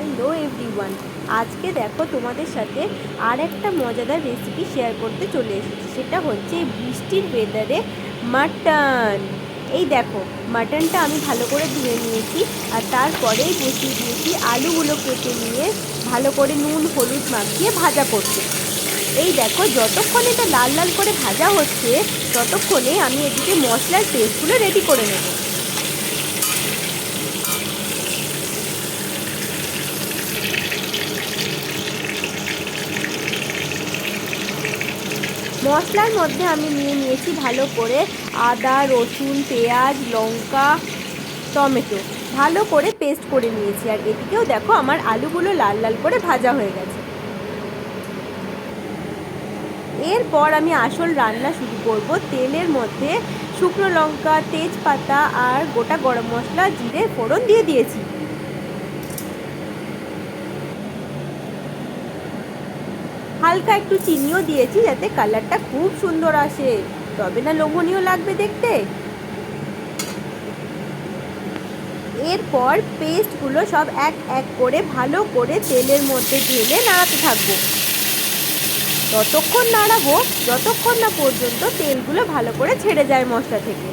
Hello everyone. আজকে দেখো তোমাদের সাথে আর একটা মজাদার রেসিপি শেয়ার করতে চলে এসেছি। সেটা হচ্ছে এই বৃষ্টির ওয়েদারে মাটন। এই দেখো, মাটনটা আমি ভালো করে ধুয়ে নিয়েছি আর তারপরেই বসিয়ে দিয়েছি আলুগুলো কেটে নিয়ে ভালো করে নুন হলুদ মাখিয়ে ভাজা করতে। এই দেখো, যতক্ষণ এটা লাল লাল করে ভাজা হচ্ছে ততক্ষণে আমি এদিকে মশলার পেস্টগুলো রেডি করে নেব। মশলার মধ্যে আমি নিয়ে নিয়েছি ভালো করে আদা রসুন পেঁয়াজ লঙ্কা টমেটো, ভালো করে পেস্ট করে নিয়েছি। আর এদিকেও দেখো আমার আলুগুলো লাল লাল করে ভাজা হয়ে গেছে। এরপর আমি আসল রান্না শুরু করব। তেলের মধ্যে শুকনো লঙ্কা তেজপাতা আর গোটা গরম মশলা জিরে ফোড়ন দিয়ে দিয়েছি। হালকা একটু চিনিও দিয়েছি যাতে কালারটা খুব সুন্দর আসে, তবে না লোভনীয় লাগবে দেখতে। এরপর পেস্টগুলো সব এক এক করে ভালো করে তেলের মধ্যে ঢেলে নাড়াতে থাকবো। ততক্ষণ নাড়াবো যতক্ষণ না পর্যন্ত তেলগুলো ভালো করে ছেড়ে যায় মশলা থেকে।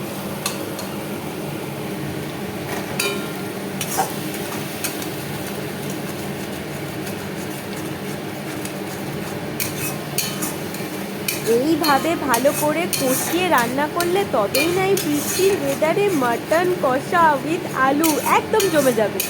এইভাবে ভালো করে কষিয়ে রান্না করলে তবেই না এই বৃষ্টির ওয়েদারে মাটন কষা উইথ আলু একদম জমে যাবে।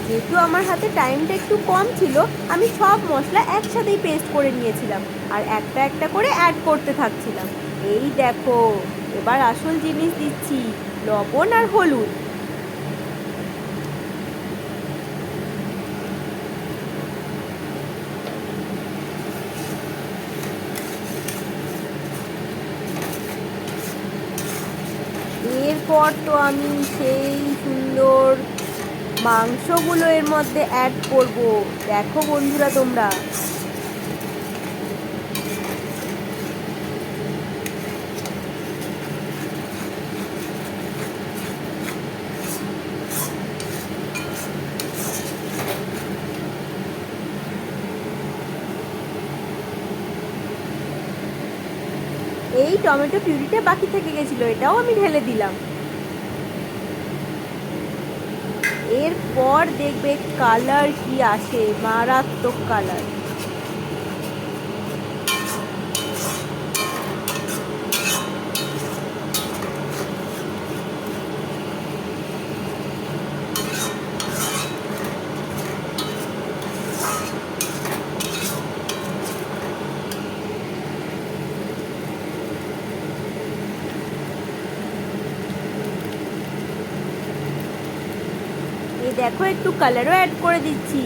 যেহেতু আমার হাতে টাইমটা একটু কম ছিল, আমি সব মশলা একসাথেই পেস্ট করে নিয়েছিলাম আর একটা একটা করে অ্যাড করতে থাকছিলাম। এই দেখো, এবার আসল জিনিস দিচ্ছি, লবণ আর হলুদ। এরপর তো আমি সেই সুন্দর মাংসগুলো এর মধ্যে অ্যাড করব। দেখো বন্ধুরা তোমরা, এই টমেটো পিউরিটা বাকি থেকে গেছিলো, এটাও আমি ঢেলে দিলাম। এরপর দেখবে কালার কি আসে, মারাত্মক কালার। এই দেখো, একটু কালারও অ্যাড করে দিচ্ছি।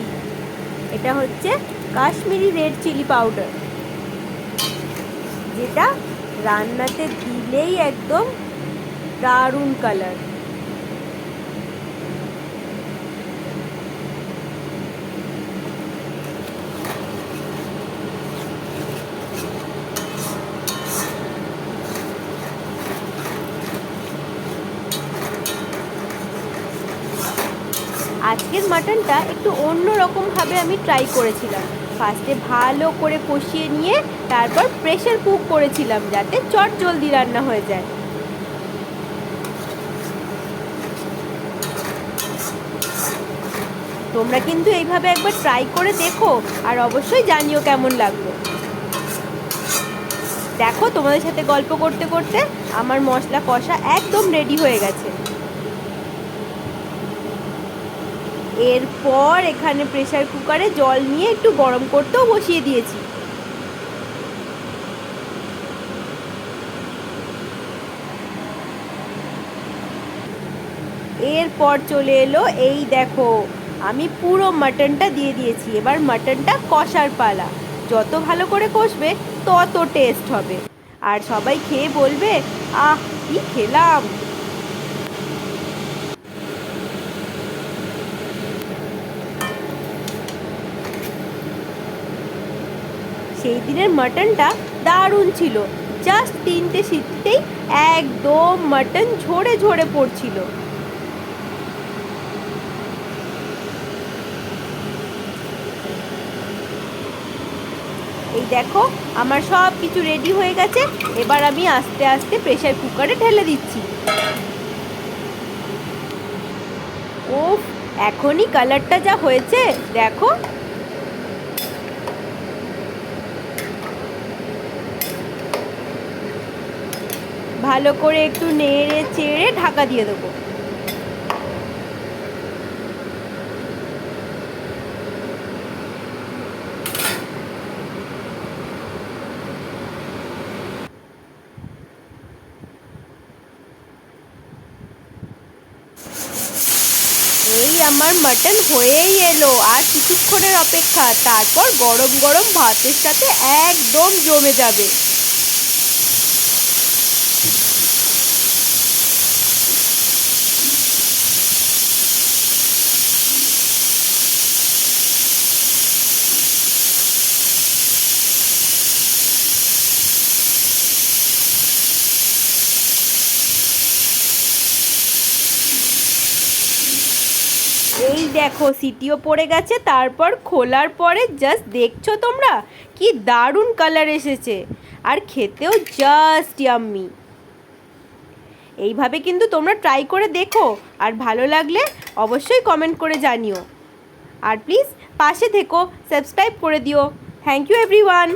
এটা হচ্ছে কাশ্মীরি রেড চিলি পাউডার, যেটা রান্নাতে দিলেই একদম দারুণ কালার। আজকের মাটনটা একটু অন্য রকমভাবে আমি ট্রাই করেছিলাম। ফার্স্টে ভালো করে কষিয়ে নিয়ে তারপর প্রেশার কুক করেছিলাম যাতে চট জলদি রান্না হয়ে যায়। তোমরা কিন্তু এইভাবে একবার ট্রাই করে দেখো আর অবশ্যই জানিও কেমন লাগলো। দেখো, তোমাদের সাথে গল্প করতে করতে আমার মশলা কষা একদম রেডি হয়ে গেছে। এরপর এখানে প্রেসার কুকারে জল নিয়ে একটু গরম করতেও বসিয়ে দিয়েছি। এরপর চলে এলো, এই দেখো আমি পুরো মাটনটা দিয়ে দিয়েছি। এবার মাটনটা কষার পালা। যত ভালো করে কষবে তত টেস্ট হবে আর সবাই খেয়ে বলবে, আহ কি খেলাম। সেই দিনের মাটনটা দারুণ ছিল। জাস্ট 3টে সিটিতেই একদম মাটন ঝরে ঝরে পড়ছিল। এই দেখো আমার সব কিছু রেডি হয়ে গেছে। এবার আমি আস্তে আস্তে প্রেসার কুকারে ঢেলে দিচ্ছি। উফ, এখনই কালারটা যা হয়েছে দেখো। ভালো করে একটু নেড়ে চেড়ে ঢাকা দিয়ে দেবো। এই আমার মাটন হয়েই এলো, আর কিছুক্ষণের অপেক্ষা, তারপর গরম গরম ভাতের সাথে একদম জমে যাবে। এই দেখো সিটিও পড়ে গেছে, তারপর খোলার পরে জাস্ট দেখছো তোমরা কি দারুণ কালার এসেছে, আর খেতেও জাস্ট ইয়াম্মি। এইভাবে কিন্তু তোমরা ট্রাই করে দেখো, আর ভালো লাগলে অবশ্যই কমেন্ট করে জানিও। আর প্লিজ পাশে থেকো, সাবস্ক্রাইব করে দিও। Thank you everyone.